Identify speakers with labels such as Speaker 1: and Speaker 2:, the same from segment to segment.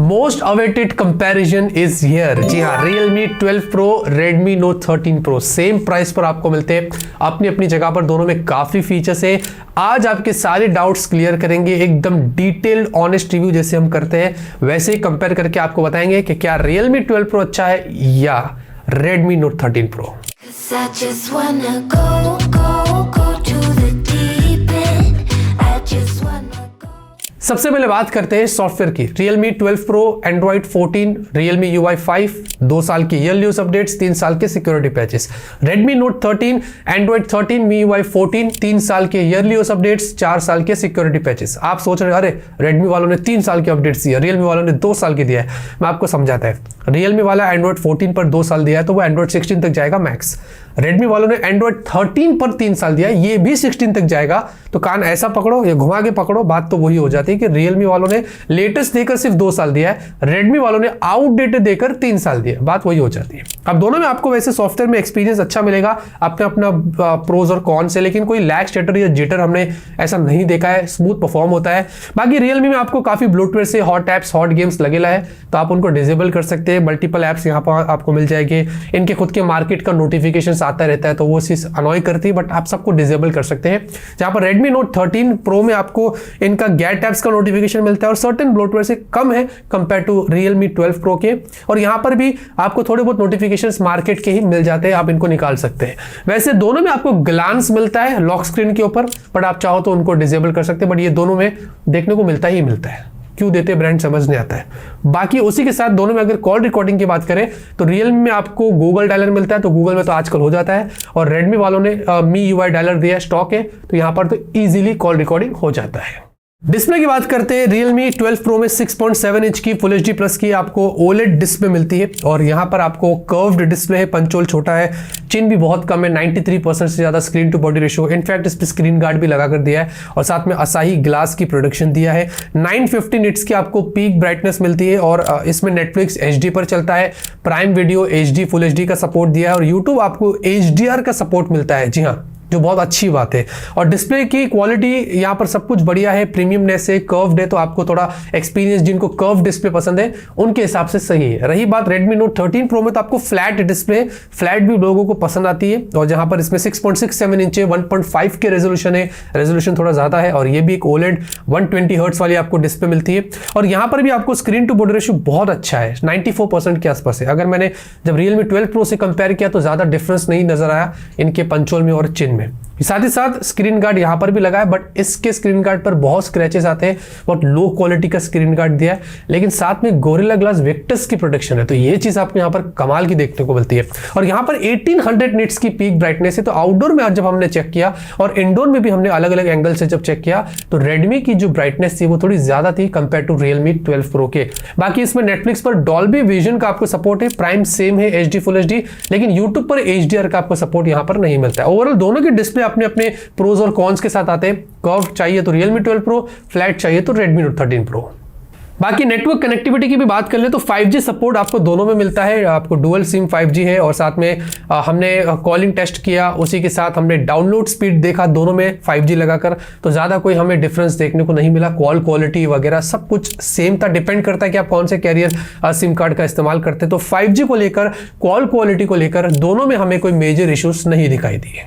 Speaker 1: Most awaited comparison is here. जी हाँ, Realme 12 Pro, Redmi Note 13 Pro same price पर आपको मिलते हैं। अपनी अपनी जगह पर दोनों में काफी फीचर्स है। आज आपके सारे डाउट्स क्लियर करेंगे, एकदम डिटेल्ड ऑनेस्ट रिव्यू जैसे हम करते हैं वैसे ही कंपेयर करके आपको बताएंगे कि क्या Realme 12 Pro अच्छा है या Redmi Note 13 Pro। सबसे पहले बात करते हैं सॉफ्टवेयर की। Realme 12 Pro, Android 14, Realme UI 5, 2 साल की ईयरली यूज अपडेट्स, 3 साल के security patches. Redmi Note 13, Android 13, MIUI 14, 3 साल के ईयरली यूज अपडेट्स, 4 साल के सिक्योरिटी पैचेस। आप सोच रहे अरे Redmi वालों ने 3 साल के अपडेट्स दिया, Realme वालों ने 2 साल के दिया है। मैं आपको समझाता है, Realme वाला Android 14 पर 2 साल दिया है तो वो Android 16 तक जाएगा मैक्स। Redmi वालों ने Android 13 पर 3 साल दिया है, ये भी 16 तक जाएगा। तो कान ऐसा पकड़ो या घुमा के पकड़ो, बात तो वही हो जाती है कि Realme वालों ने लेटेस्ट देकर सिर्फ 2 साल दिया है, Redmi वालों ने आउटडेटेड देकर 3 साल दिया है, बात वही हो जाती है। अब दोनों में आपको वैसे सॉफ्टवेयर में एक्सपीरियंस अच्छा मिलेगा, अपना अपना प्रोज और कॉन्स है, लेकिन कोई लैग स्टटर या जिटर हमने ऐसा नहीं देखा है, स्मूथ परफॉर्म होता है। बाकी Realme में आपको काफी ब्लूटूथ से हॉट एप्स, हॉट गेम्स लगेला है तो आप उनको डिसेबल कर सकते हैं। मल्टीपल एप्स यहाँ पर आपको मिल जाएंगे। इनके खुद के मार्केट का नोटिफिकेशन आता रहता है तो वो चीज अनॉय करती है, बट आप सबको डिसेबल कर सकते हैं। जहां पर Redmi Note 13 Pro में आपको इनका गैट एप्स का नोटिफिकेशन मिलता है और सर्टेन ब्लोटवेयर से कम है कंपेयर टू Realme 12 Pro के। और यहां पर भी आपको थोड़े बहुत नोटिफिकेशंस मार्केट के ही मिल जाते हैं, आप इनको निकाल सकते हैं। वैसे दोनों में आपको ग्लांस मिलता है लॉक स्क्रीन के ऊपर, बट आप चाहो तो उनको डिसेबल कर सकते हैं, बट ये दोनों में देखने को मिलता ही मिलता है। क्यों देते ब्रांड समझ नहीं आता है। बाकी उसी के साथ दोनों में अगर कॉल रिकॉर्डिंग की बात करें तो Realme में आपको गूगल डायलर मिलता है, तो गूगल में तो आजकल हो जाता है, और Redmi वालों ने MIUI डायलर दिया स्टॉक है, तो यहां पर तो इजीली कॉल रिकॉर्डिंग हो जाता है। डिस्प्ले की बात करते हैं, Realme 12 Pro में 6.7 इंच की Full HD प्लस की आपको OLED डिस्प्ले मिलती है, और यहाँ पर आपको कर्व्ड डिस्प्ले है, पंचोल छोटा है, चिन भी बहुत कम है, 93% से ज्यादा screen to body ratio. In fact इस पर स्क्रीन गार्ड भी लगा कर दिया है, और साथ में असाही ग्लास की प्रोडक्शन दिया है। 950 निट्स की आपको पीक ब्राइटनेस मिलती है, और इसमें Netflix HD पर चलता है, prime video HD full HD का सपोर्ट दिया है, और यूट्यूब आपको HDR का सपोर्ट मिलता है। जी हाँ, जो बहुत अच्छी बात है। और डिस्प्ले की क्वालिटी यहाँ पर सब कुछ बढ़िया है, प्रीमियमनेस है, कर्व्ड है, तो आपको थोड़ा एक्सपीरियंस, जिनको कर्व डिस्प्ले पसंद है उनके हिसाब से सही है। रही बात Redmi Note 13 Pro में, तो आपको फ्लैट डिस्प्ले, फ्लैट भी लोगों को पसंद आती है, और जहां पर इसमें 6.67 इंच है, 1.5 के रेजोल्यूशन है, रेजोल्यूशन थोड़ा ज्यादा है, और ये भी एक OLED 120 हर्ट्ज वाली आपको डिस्प्ले मिलती है। और यहाँ पर भी आपको स्क्रीन टू बॉडी रेशियो बहुत अच्छा है, 94% के आसपास है। अगर मैंने जब Realme 12 Pro से कंपेयर किया तो ज्यादा डिफरेंस नहीं नजर आया इनके पंचोल में और चिन में। साथ ही साथ स्क्रीन गार्ड यहां पर भी लगा है, बट इसके स्क्रीन गार्ड पर बहुत स्क्रैचेस आते हैं, बहुत लो क्वालिटी का स्क्रीन गार्ड दिया है, लेकिन साथ में गोरिल्ला ग्लास विक्टस की प्रोटेक्शन है, तो ये चीज आपको यहां पर कमाल की देखने को मिलती है। और यहां पर 1800 निट्स की पीक ब्राइटनेस है, तो आउटडोर में आज जब हमने चेक किया और इंडोर में भी हमने अलग अलग एंगल से जब चेक किया तो Redmi की जो ब्राइटनेस थी वो थोड़ी ज्यादा थी कंपेयर टू Realme 12 Pro के। बाकी इसमें Netflix पर डॉल्बी विजन का आपको सपोर्ट है, प्राइम सेम है, HD फुल HD, लेकिन यूट्यूब पर HDR का आपको सपोर्ट यहां पर नहीं मिलता है। ओवरऑल दोनों के डिस्प्ले अपने अपने प्रोज और कॉन्स के साथ आते हैं। कर्व चाहिए तो Realme 12 Pro, फ्लैट चाहिए तो Redmi Note 13 Pro। बाकी नेटवर्क कनेक्टिविटी की भी बात कर ले तो 5G सपोर्ट आपको दोनों में मिलता है, आपको डुअल सिम 5G है, और साथ में हमने कॉलिंग टेस्ट किया, उसी के साथ हमने डाउनलोड स्पीड देखा दोनों में 5G लगाकर, तो ज़्यादा कोई हमें डिफरेंस देखने को नहीं मिला। कॉल क्वालिटी वगैरह सब कुछ सेम था, डिपेंड करता है कि आप कौन से कैरियर सिम कार्ड का इस्तेमाल करते हैं। तो 5G को लेकर, कॉल क्वालिटी को लेकर दोनों में हमें कोई मेजर इश्यूज नहीं दिखाई दिए।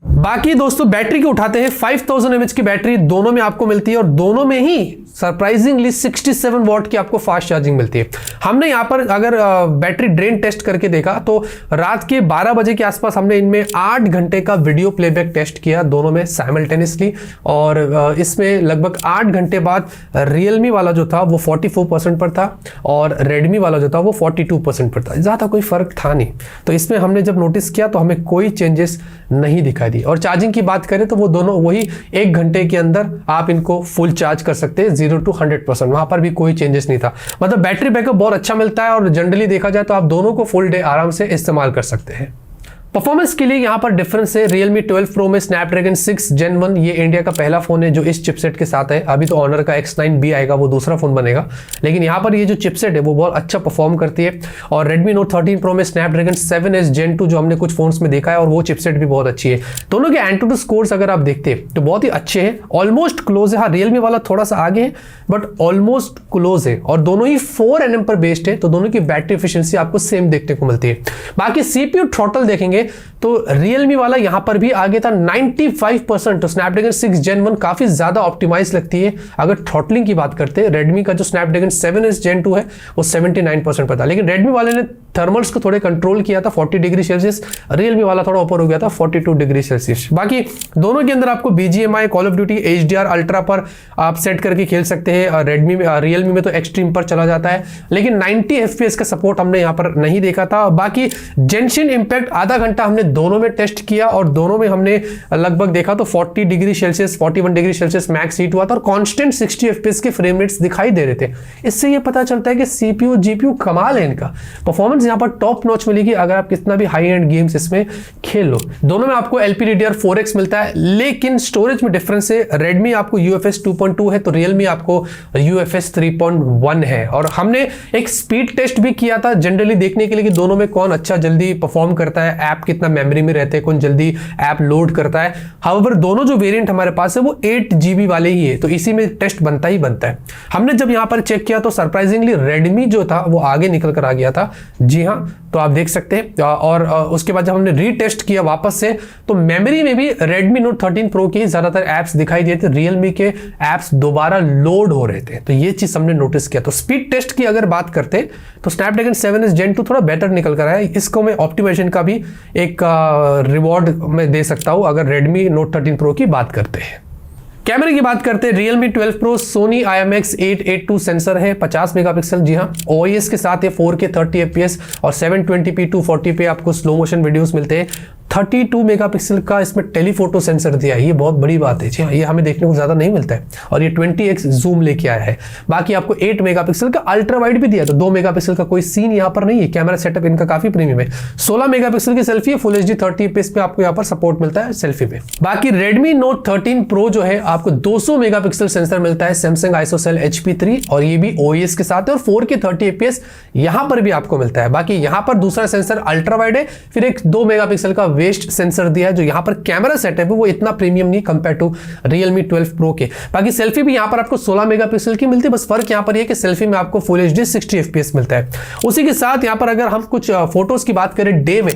Speaker 1: बाकी दोस्तों बैटरी के उठाते हैं, 5000 mAh की बैटरी दोनों में आपको मिलती है, और दोनों में ही सरप्राइजिंगली 67 वॉट की आपको फास्ट चार्जिंग मिलती है। हमने यहाँ पर अगर बैटरी ड्रेन टेस्ट करके देखा तो रात के 12 बजे के आसपास हमने इनमें 8 घंटे का वीडियो प्लेबैक टेस्ट किया दोनों में साइमल्टेनियसली, और इसमें लगभग 8 घंटे बाद Realme वाला जो था वो 44% पर था, और Redmi वाला जो था वो 42% पर था, ज़्यादा कोई फर्क था नहीं। तो इसमें हमने जब नोटिस किया तो हमें कोई चेंजेस नहीं दिखाई दी। और चार्जिंग की बात करें तो वो दोनों वही 1 घंटे के अंदर आप इनको फुल चार्ज कर सकते हैं 0 to 100%, वहां पर भी कोई चेंजेस नहीं था। मतलब बैटरी बैकअप बहुत अच्छा मिलता है, और जनरली देखा जाए तो आप दोनों को फुल डे आराम से इस्तेमाल कर सकते हैं। परफॉर्मेंस के लिए यहाँ पर डिफरेंस है। Realme 12 Pro में Snapdragon 6 Gen 1, ये इंडिया का पहला फोन है जो इस चिपसेट के साथ है। अभी तो Honor का X9B आएगा, वो दूसरा फोन बनेगा, लेकिन यहाँ पर ये जो चिपसेट है वो बहुत अच्छा परफॉर्म करती है। और Redmi Note 13 Pro में Snapdragon 7S Gen 2 जो हमने कुछ फोन्स में देखा है, और वो चिपसेट भी बहुत अच्छी है। दोनों के Antutu स्कोर्स अगर आप देखते हैं तो बहुत ही अच्छे हैं, ऑलमोस्ट क्लोज है। हाँ, Realme वाला थोड़ा सा आगे है बट ऑलमोस्ट क्लोज है, और दोनों ही 4nm पर बेस्ड है, तो दोनों की बैटरी एफिशिएंसी आपको सेम देखने को मिलती है। बाकी CPU थ्रॉटल देखेंगे तो Realme वाला यहां पर भी आगे था 95%, तो Snapdragon 6 Gen 1 काफी ज्यादा ऑप्टिमाइज लगती है। अगर थ्रॉटलिंग की बात करते हैं, Redmi का जो Snapdragon 7S Gen 2 है वो 79% पर था, लेकिन Redmi वाले ने थर्मल्स को थोड़े कंट्रोल किया था 40 डिग्री सेल्सियस, Realme वाला थोड़ा ऊपर हो गया था 42 डिग्री सेल्सियस। बाकी दोनों के अंदर आपको BGMI, call of duty, HDR ultra पर आप सेट करके खेल सकते हैं। Redmi में, Realme में तो एक्सट्रीम पर चला जाता है, लेकिन 90 FPS का सपोर्ट हमने यहाँ पर नहीं देखा था। बाकी जेंशिन इंपैक्ट आधा घंटा हमने दोनों में टेस्ट किया, और दोनों में हमने लगभग देखा तो 40 degree Celsius 41 degree Celsius max heat हुआ था, और कांस्टेंट 60 FPS के फ्रेम रेट्स दिखाई दे रहे थे। इससे ये पता चलता है कि CPU GPU कमाल है, इनका परफॉर्मेंस यहाँ पर टॉप नॉच मिलेगी अगर आप कितना भी हाई एंड गेम्स इसमें खेल लो। दोनों में आपको LPDDR4X मिलता है, लेकिन स्टोरेज में डिफरेंस है। Redmi आपको UFS 2.2 है, तो Realme आपको UFS 3.1 है। और हमने एक स्पीड टेस्ट भी किया था जनरली देखने के लिए कि दोनों में कौन अच्छा जल्दी परफॉर्म करता है, ऐप कितना मेमोरी में रहते हैं, कौन जल्दी ऐप लोड करता है। हाउएवर दोनों जो वेरिएंट हमारे पास है वो 8 GB वाले ही है, तो इसी में टेस्ट बनता ही बनता है। हमने जब यहाँ पर चेक किया तो सरप्राइजिंगली Redmi जो था वो आगे निकल कर आ गया था। जी हाँ, तो आप देख सकते हैं। और उसके बाद जब हमने रीटेस्ट किया वापस से, तो मेमोरी में भी Redmi Note 13 Pro के ज्यादातर ऐप्स दिखाई दिए थे, Realme के ऐप्स दोबारा लोड हो रहे थे, तो ये चीज हमने नोटिस किया। तो स्पीड टेस्ट की अगर बात करते तो Snapdragon 7S Gen 2 थोड़ा बेटर निकल कर आया। इसको मैं ऑप्टिमाइजेशन का भी एक रिवॉर्ड में दे सकता हूं अगर Redmi Note 13 Pro की बात करते हैं। कैमरे की बात करते हैं, Realme 12 Pro Sony IMX882 sensor है, 50 मेगापिक्सल। जी हाँ, OIS के साथ है, 4K 30 FPS और 720p 240 पे आपको स्लो मोशन वीडियोस मिलते हैं। 32 मेगापिक्सल का इसमें टेलीफोटो सेंसर दिया है, ये बहुत बड़ी बात है। जी हाँ, ये हमें देखने को ज्यादा नहीं मिलता है, और ये 20x जूम लेके आया है। बाकी आपको 8 मेगापिक्सल का अल्ट्रा वाइड भी दिया, तो 2 मेगापिक्सल का कोई सीन यहाँ पर नहीं है। कैमरा सेटअप इनका काफी प्रीमियम है। 16 मेगापिक्सल की सेल्फी है, फुल HD 30 fps पे आपको यहाँ पर सपोर्ट मिलता है सेल्फी पे। बाकी Redmi Note 13 Pro जो है आपको 200 मेगापिक्सल सेंसर मिलता है, Samsung ISOCELL HP3, और ये भी OIS के साथ है, और 4K 30 fps यहाँ पर भी आपको मिलता है। बाकी यहाँ पर दूसरा सेंसर अल्ट्रा वाइड है, फिर एक 2 मेगापिक्सल का वेस्ट सेंसर दिया है। जो यहाँ पर कैमरा सेटअप है वो इतना प्रीमियम नहीं कंपेयर टू Realme 12 Pro के। बाकी सेल्फी भी यहाँ पर आपको 16 मेगापिक्सल की मिलती है, बस फर्क यहाँ पर ये कि सेल्फी में आपको फुल HD 60 FPS मिलता है। उसी के साथ यहाँ पर अगर हम कुछ फोटोज की बात करें डे में,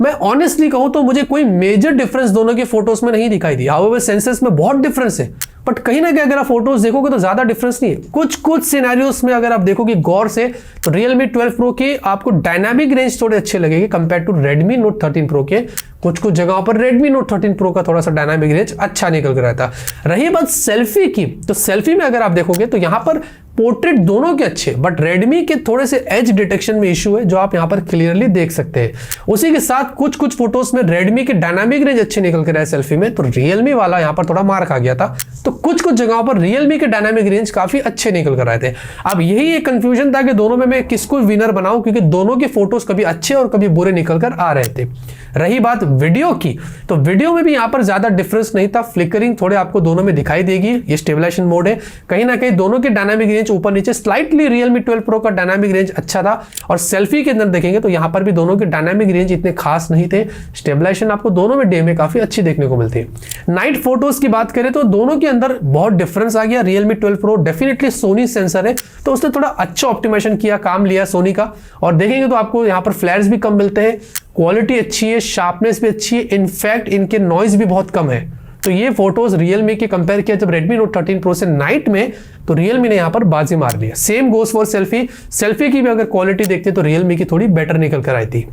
Speaker 1: मैं ऑनेस्टली कहूं तो मुझे कोई मेजर डिफरेंस दोनों के फोटोज में नहीं दिखाई दिया। हाउएवर सेंसर्स में बहुत डिफरेंस है, बट कहीं ना कहीं अगर आप फोटोज देखोगे तो ज्यादा डिफरेंस नहीं है। कुछ सिनेरियोस में अगर आप देखोगे गौर से तो Realme 12 Pro के आपको डायनामिक रेंज थोड़े अच्छे लगेंगे compare to Redmi Note 13 Pro के। कुछ जगहों पर Redmi Note 13 Pro का थोड़ा सा डायनामिक रेंज अच्छा निकल कर आता। रही बात सेल्फी की, तो सेल्फी में अगर आप देखोगे तो यहां पर पोर्ट्रेट दोनों के अच्छे, बट Redmi के थोड़े से एज डिटेक्शन में इशू है जो आप यहां पर क्लियरली देख सकते हैं। उसी के साथ कुछ फोटोज में Redmi के डायनामिक रेंज अच्छे निकल कर आए सेल्फी में, तो Realme वाला यहां पर थोड़ा मार खा गया था। तो कुछ जगहों पर Realme के डायनामिक रेंज काफी अच्छे निकल कर आए थे। अब यही एक कंफ्यूजन था कि दोनों में मैं किसको विनर बनाऊं, क्योंकि दोनों के फोटोज कभी अच्छे और कभी बुरे निकल कर आ रहे थे। रही बात वीडियो की, तो वीडियो में भी यहां पर ज्यादा डिफरेंस नहीं था। फ्लिकरिंग थोड़े आपको दोनों में दिखाई देगी, ये स्टेबलाइजेशन मोड है। कहीं ना कहीं दोनों के डायनामिक रेंज ऊपर नीचे, स्लाइटली Realme 12 Pro का डायनामिक रेंज अच्छा था। और सेल्फी के अंदर देखेंगे तो यहां पर भी दोनों के डायनामिक रेंज इतने खास नहीं थे। स्टेबलाइजेशन आपको दोनों में डे में काफी अच्छी देखने को मिलती है। नाइट फोटोज की बात करें तो दोनों के अंदर बहुत डिफरेंस आ गया। Realme 12 Pro definitely Sony sensor है, तो उसने थोड़ा अच्छा ऑप्टिमाइजेशन किया, काम लिया सोनी का। और देखेंगे तो आपको यहाँ पर फ्लैर्स भी कम मिलते हैं, क्वालिटी अच्छी है, शार्पनेस भी अच्छी है, इनफैक्ट इनके नॉइज भी बहुत कम है। तो ये फोटोज Realme के कंपेयर किया जब Redmi Note 13 Pro से नाइट में, तो Realme ने यहाँ पर बाजी मार लिया। सेम गोस फॉर सेल्फी की भी अगर क्वालिटी देखते तो Realme की थोड़ी बेटर निकल कर आई थी।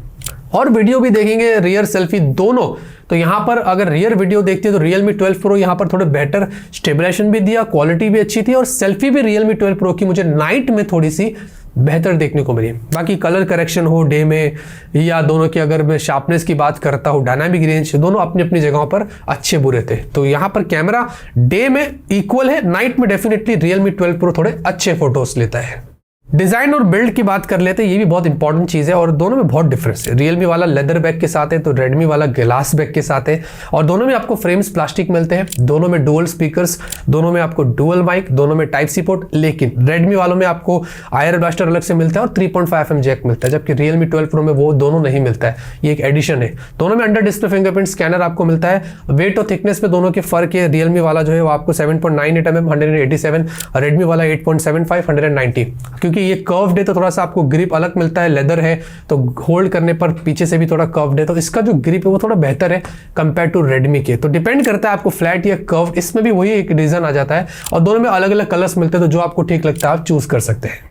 Speaker 1: और वीडियो भी देखेंगे, रियर सेल्फी दोनों, तो यहाँ पर अगर रियर वीडियो देखते हैं तो Realme 12 Pro यहाँ पर थोड़े बेटर स्टेबलाइजेशन भी दिया, क्वालिटी भी अच्छी थी, और सेल्फी भी Realme 12 Pro की मुझे नाइट में थोड़ी सी बेहतर देखने को मिली। बाकी कलर करेक्शन हो डे में, या दोनों की अगर मैं शार्पनेस की बात करता हूँ, डायनामिक रेंज, दोनों अपनी अपनी जगहों पर अच्छे बुरे थे। तो यहाँ पर कैमरा डे में इक्वल है, नाइट में डेफिनेटली Realme 12 Pro थोड़े अच्छे फोटोज लेता है। डिजाइन और बिल्ड की बात कर लेते हैं, ये भी बहुत इंपॉर्टेंट चीज है और दोनों में बहुत डिफरेंस है। रियलमी वाला लेदर बैग के साथ है तो रेडमी वाला ग्लास बैग के साथ है, और दोनों में आपको फ्रेम्स प्लास्टिक मिलते हैं, दोनों में डुअल स्पीकर्स, दोनों में आपको डुअल माइक, दोनों में टाइप सी पोर्ट। लेकिन रेडमी वालों में आपको आईआर ब्लास्टर अलग से मिलता है और 3.5 mm जैक मिलता है, जबकि रियलमी 12 प्रो में वो दोनों नहीं मिलता है, ये एक एडिशन है। दोनों में अंडर डिस्प्ले फिंगरप्रिंट स्कैनर आपको मिलता है। वेट और थिकनेस पे दोनों के फर्क है, रियलमी वाला जो है वो आपको 7.98 mm 187, और रेडमी वाला 8.75 190, क्योंकि ये कर्व्ड है तो थोड़ा सा आपको ग्रिप अलग मिलता है, लेदर है तो होल्ड करने पर पीछे से भी थोड़ा कर्व्ड है, तो इसका जो ग्रिप है वो थोड़ा बेहतर है कंपेयर टू रेडमी के। तो डिपेंड करता है आपको फ्लैट या कर्व, इसमें भी वही एक रीजन आ जाता है, और दोनों में अलग अलग कलर्स मिलते हैं, तो जो आपको ठीक लगता है आप चूज कर सकते हैं।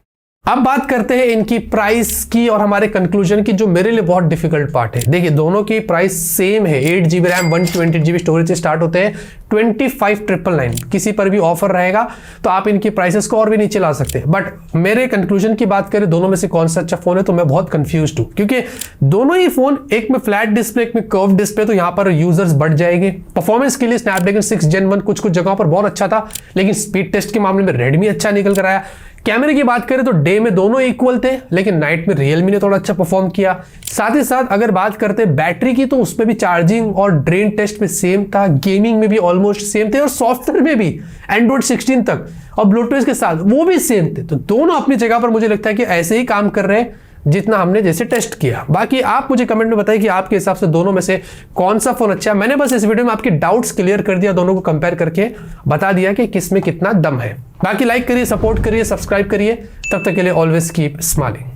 Speaker 1: अब बात करते हैं इनकी प्राइस की और हमारे कंक्लूजन की, जो मेरे लिए बहुत डिफिकल्ट पार्ट है। देखिए दोनों की प्राइस सेम है, 8GB रैम 128GB स्टोरेज से स्टार्ट होते हैं 25,999। किसी पर भी ऑफर रहेगा तो आप इनकी प्राइसेस को और भी नीचे ला सकते हैं। बट मेरे कंक्लूजन की बात करें दोनों में से कौन सा अच्छा फोन है, तो मैं बहुत कंफ्यूज्ड हूं, क्योंकि दोनों ही फोन, एक में फ्लैट डिस्प्ले एक में कर्व डिस्प्ले, तो यहां पर यूजर्स बढ़ जाएंगे। परफॉर्मेंस के लिए स्नैपड्रैगन 6 Gen 1 कुछ जगहों पर बहुत अच्छा था, लेकिन स्पीड टेस्ट के मामले में रेडमी अच्छा निकल कर आया। कैमरे की बात करें तो डे में दोनों इक्वल थे, लेकिन नाइट में रियलमी ने थोड़ा अच्छा परफॉर्म किया। साथ ही साथ अगर बात करते हैं बैटरी की, तो उसमें भी चार्जिंग और ड्रेन टेस्ट में सेम था, गेमिंग में भी ऑलमोस्ट सेम थे, और सॉफ्टवेयर में भी एंड्रॉइड 16 तक और ब्लूटूथ के साथ वो भी सेम थे। तो दोनों अपनी जगह पर मुझे लगता है कि ऐसे ही काम कर रहे हैं जितना हमने जैसे टेस्ट किया। बाकी आप मुझे कमेंट में बताइए कि आपके हिसाब से दोनों में से कौन सा फोन अच्छा है। मैंने बस इस वीडियो में आपके डाउट्स क्लियर कर दिया, दोनों को कंपेयर करके बता दिया कि किस में कितना दम है। बाकी लाइक करिए, सपोर्ट करिए, सब्सक्राइब करिए। तब तक के लिए ऑलवेज कीप स्माइलिंग।